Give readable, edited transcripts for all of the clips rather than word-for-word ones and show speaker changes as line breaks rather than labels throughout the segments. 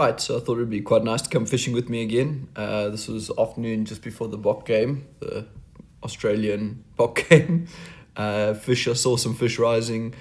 right, so I thought it'd be quite nice to come fishing with me again. This was afternoon just before the Bok game, the Australian Bok game. I saw some fish rising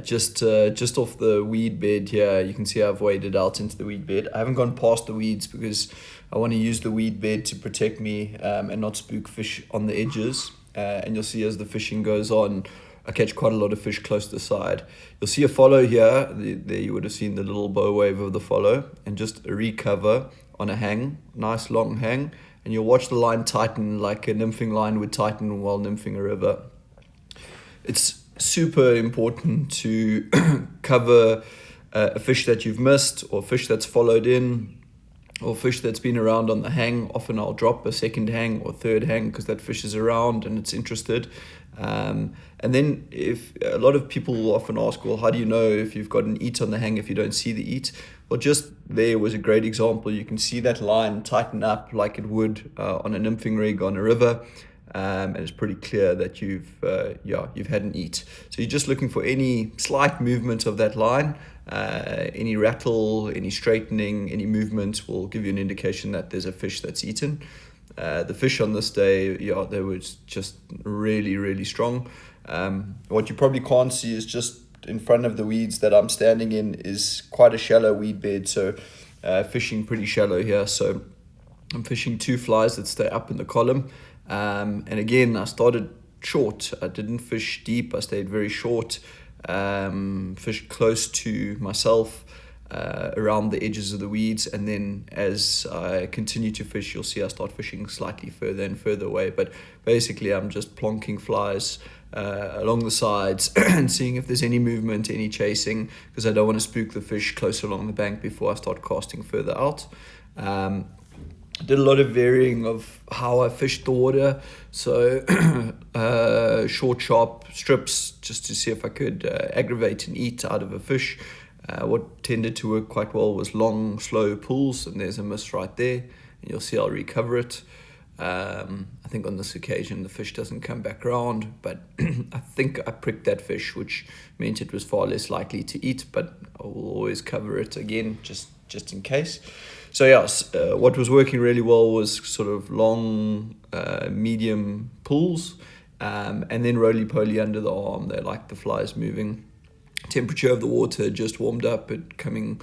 just off the weed bed here. You can see I've waded out into the weed bed. I haven't gone past the weeds because I want to use the weed bed to protect me and not spook fish on the edges. And you'll see as the fishing goes on, I catch quite a lot of fish close to the side. You'll see a follow here. There you would have seen the little bow wave of the follow, and just a recover on a hang, nice long hang, and you'll watch the line tighten like a nymphing line would tighten while nymphing a river. It's super important to cover a fish that you've missed, or fish that's followed in, or fish that's been around on the hang. Often I'll drop a second hang or third hang because that fish is around and it's interested. And then if a lot of people will often ask, well, how do you know if you've got an eat on the hang if you don't see the eat? Well, just there was a great example. You can see that line tighten up like it would on a nymphing rig on a river. And it's pretty clear that you've had an eat. So you're just looking for any slight movement of that line, any rattle, any straightening, any movement will give you an indication that there's a fish that's eaten. The fish on this day, they were just really, really strong. What you probably can't see is just in front of the weeds that I'm standing in is quite a shallow weed bed. So fishing pretty shallow here. So I'm fishing two flies that stay up in the column. And again, I started short. I didn't fish deep. I stayed very short. Fished close to myself, around the edges of the weeds, and then as I continue to fish, you'll see I start fishing slightly further and further away. But basically, I'm just plonking flies along the sides and seeing if there's any movement, any chasing, because I don't want to spook the fish close along the bank before I start casting further out. I did a lot of varying of how I fished the water, so short, sharp strips just to see if I could aggravate and eat out of a fish. What tended to work quite well was long, slow pulls, and there's a miss right there, and you'll see I'll recover it. I think on this occasion the fish doesn't come back around, but I think I pricked that fish, which meant it was far less likely to eat, but I will always cover it again just in case. So yes, what was working really well was sort of long, medium pulls, and then roly-poly under the arm. They like the flies moving. Temperature of the water just warmed up, it coming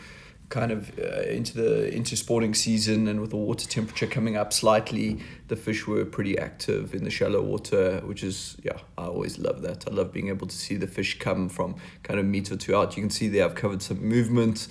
kind of into spawning season, and with the water temperature coming up slightly, the fish were pretty active in the shallow water, which is, I always love that. I love being able to see the fish come from kind of meter to out. You can see there I've covered some movement,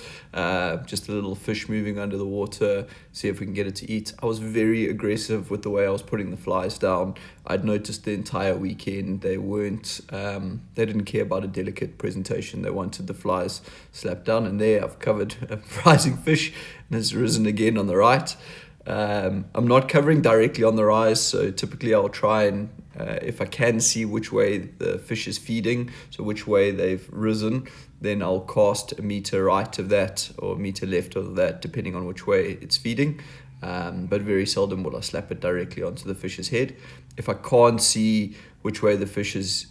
just a little fish moving under the water, see if we can get it to eat. I was very aggressive with the way I was putting the flies down. I'd noticed the entire weekend they didn't care about a delicate presentation. They wanted the flies slapped down, and there I've covered a rising fish, and it's risen again on the right. I'm not covering directly on the rise, so typically I'll try and if I can see which way the fish is feeding, so which way they've risen, then I'll cast a meter right of that or a meter left of that, depending on which way it's feeding. But very seldom will I slap it directly onto the fish's head. If I can't see which way the fish is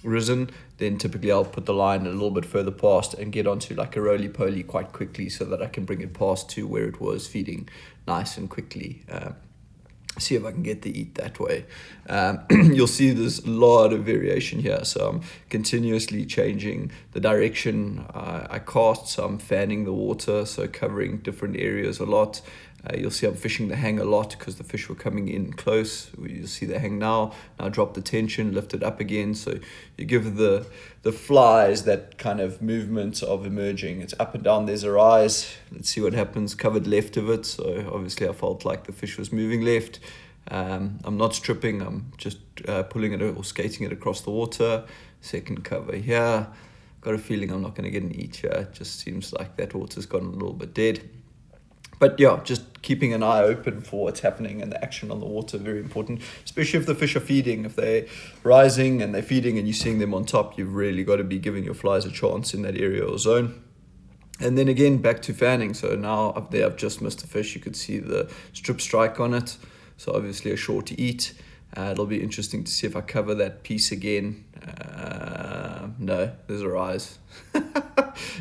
risen, then typically I'll put the line a little bit further past and get onto like a roly-poly quite quickly so that I can bring it past to where it was feeding nice and quickly. See if I can get the eat that way. You'll see there's a lot of variation here, so I'm continuously changing the direction I cast, so I'm fanning the water, so covering different areas a lot. You'll see I'm fishing the hang a lot because the fish were coming in close. You'll see the hang now drop the tension, lift it up again, so you give the flies that kind of movement of emerging. It's up and down, there's a rise. Let's see what happens. Covered left of it, so obviously I felt like the fish was moving left. I'm not stripping, I'm just pulling it or skating it across the water. Second cover here. Got a feeling I'm not going to get an eat here. It just seems like that water's gone a little bit dead. But just keeping an eye open for what's happening, and the action on the water, very important, especially if the fish are feeding. If they're rising and they're feeding and you're seeing them on top, you've really got to be giving your flies a chance in that area or zone. And then again, back to fanning. So now up there, I've just missed a fish. You could see the strip strike on it. So obviously a short to eat. It'll be interesting to see if I cover that piece again. No, there's a rise.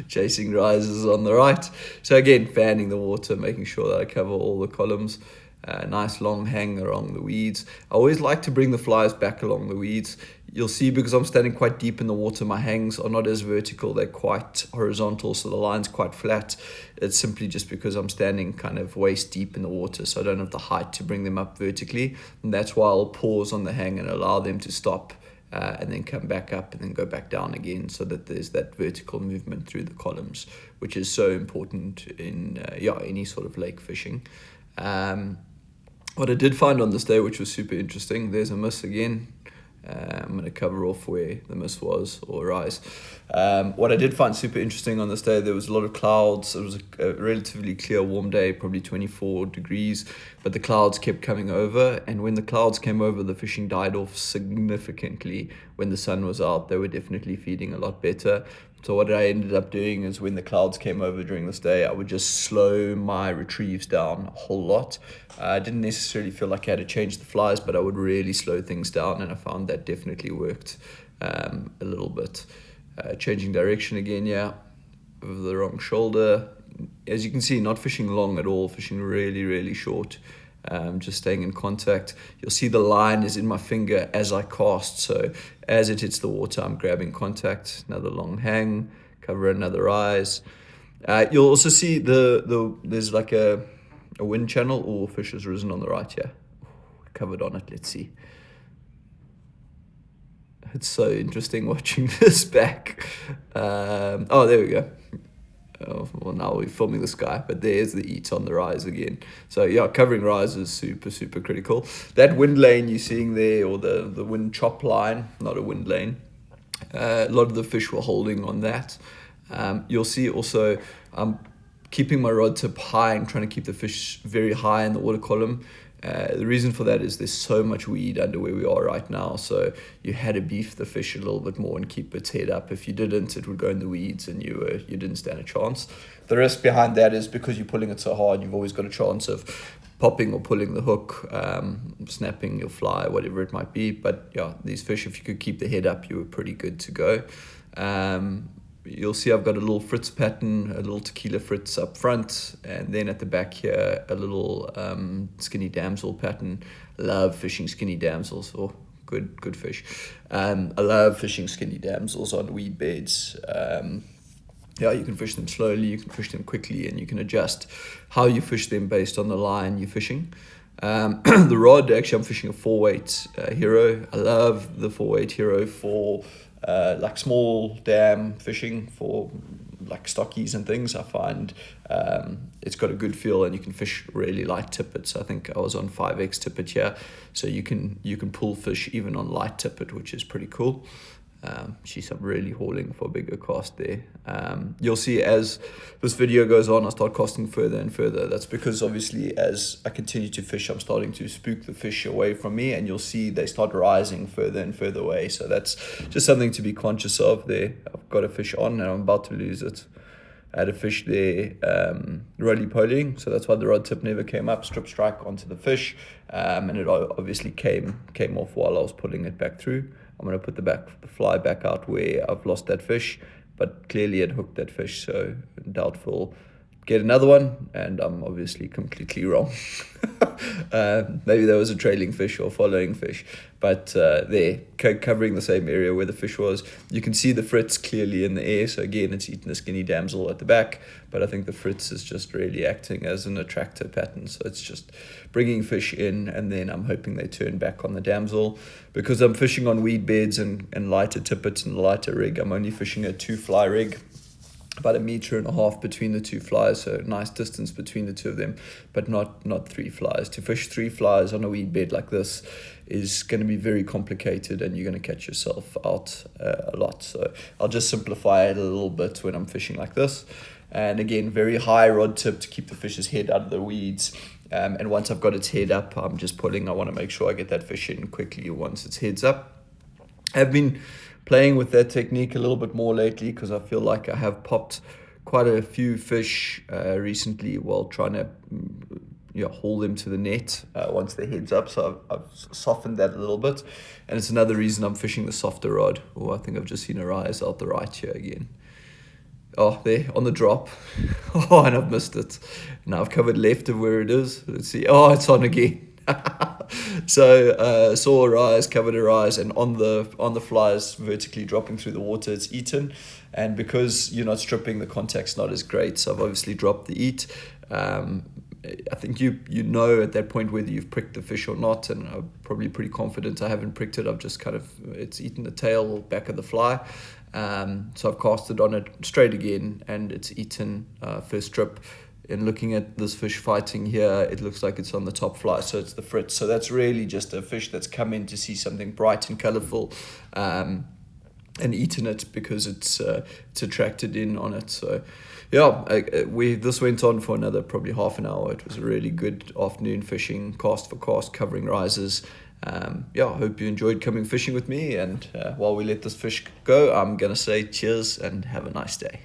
Chasing rises on the right. So again, fanning the water, making sure that I cover all the columns. Nice long hang along the weeds. I always like to bring the flies back along the weeds. You'll see, because I'm standing quite deep in the water, my hangs are not as vertical, they're quite horizontal, so the line's quite flat. It's simply just because I'm standing kind of waist deep in the water, so I don't have the height to bring them up vertically. And that's why I'll pause on the hang and allow them to stop, and then come back up and then go back down again, so that there's that vertical movement through the columns, which is so important in any sort of lake fishing. What I did find on this day, which was super interesting, there's a miss again. I'm going to cover off where the miss was, or rise. What I did find super interesting on this day, there was a lot of clouds. It was a relatively clear, warm day, probably 24 degrees, but the clouds kept coming over. And when the clouds came over, the fishing died off significantly. When the sun was out, they were definitely feeding a lot better. So what I ended up doing is, when the clouds came over during this day, I would just slow my retrieves down a whole lot. I didn't necessarily feel like I had to change the flies, but I would really slow things down, and I found that definitely worked a little bit. Changing direction again, over the wrong shoulder. As you can see, not fishing long at all, fishing really, really short. Just staying in contact. You'll see the line is in my finger as I cast, so as it hits the water, I'm grabbing contact. Another long hang, cover another rise. You'll also see there's like a wind channel. Oh, fish has risen on the right here. Covered on it, let's see. It's so interesting watching this back. Oh, there we go. Oh, well, now we're filming the sky, but there's the eat on the rise again. So covering rise is super, super critical. That wind lane you're seeing there, or the wind chop line, not a wind lane, a lot of the fish were holding on that. You'll see also I'm keeping my rod tip high and trying to keep the fish very high in the water column. The reason for that is there's so much weed under where we are right now, so you had to beef the fish a little bit more and keep its head up. If you didn't, it would go in the weeds and you didn't stand a chance. The risk behind that is, because you're pulling it so hard, you've always got a chance of popping or pulling the hook, snapping your fly, whatever it might be. But these fish, if you could keep the head up, you were pretty good to go. You'll see I've got a little fritz pattern, a little tequila fritz up front, and then at the back here, a little skinny damsel pattern. Love fishing skinny damsels. Oh, good fish. I love fishing skinny damsels on weed beds. You can fish them slowly, you can fish them quickly, and you can adjust how you fish them based on the line you're fishing. The rod, actually, I'm fishing a 4-weight Hero. I love the 4-weight Hero for like small dam fishing, for like stockies and things. I find it's got a good feel, and you can fish really light tippets. I think I was on 5x tippet here, so you can pull fish even on light tippet, which is pretty cool. See some really hauling for a bigger cast there. You'll see as this video goes on, I start casting further and further. That's because obviously as I continue to fish, I'm starting to spook the fish away from me, and you'll see they start rising further and further away. So that's just something to be conscious of there. I've got a fish on and I'm about to lose it. I had a fish there roly-polying, so that's why the rod tip never came up. Strip strike onto the fish, and it obviously came off while I was pulling it back through. I'm going to put the fly back out where I've lost that fish, but clearly it hooked that fish, so doubtful get another one, and I'm obviously completely wrong. Maybe there was a trailing fish or following fish, but there, covering the same area where the fish was. You can see the fritz clearly in the air, so again, it's eating a skinny damsel at the back, but I think the fritz is just really acting as an attractor pattern, so it's just bringing fish in, and then I'm hoping they turn back on the damsel. Because I'm fishing on weed beds and lighter tippets and lighter rig, I'm only fishing a 2-fly rig, about 1.5 meters between the 2 flies, so nice distance between the 2 of them, but not 3 flies. To fish 3 flies on a weed bed like this is going to be very complicated, and you're going to catch yourself out a lot. So I'll just simplify it a little bit when I'm fishing like this. And again, very high rod tip to keep the fish's head out of the weeds. And once I've got its head up, I'm just pulling. I want to make sure I get that fish in quickly once its head's up. I've been playing with that technique a little bit more lately, because I feel like I have popped quite a few fish recently while trying to haul them to the net once their head's up. So I've softened that a little bit, and it's another reason I'm fishing the softer rod. Oh, I think I've just seen a rise out the right here again. Oh, there on the drop. Oh, and I've missed it. Now I've covered left of where it is. Let's see. Oh, it's on again. So saw a rise, covered a rise, and on the flies vertically dropping through the water, it's eaten. And because you're not stripping, the contact's not as great. So I've obviously dropped the eat. I think you know at that point whether you've pricked the fish or not, and I'm probably pretty confident I haven't pricked it. I've just it's eaten the tail or back of the fly. So I've casted on it straight again, and it's eaten first strip. And looking at this fish fighting here, it looks like it's on the top fly, so it's the fritz. So that's really just a fish that's come in to see something bright and colourful, and eaten it because it's attracted in on it. So yeah, this went on for another probably half an hour. It was a really good afternoon fishing, cast for cast, covering rises. I hope you enjoyed coming fishing with me, and while we let this fish go, I'm gonna say cheers and have a nice day.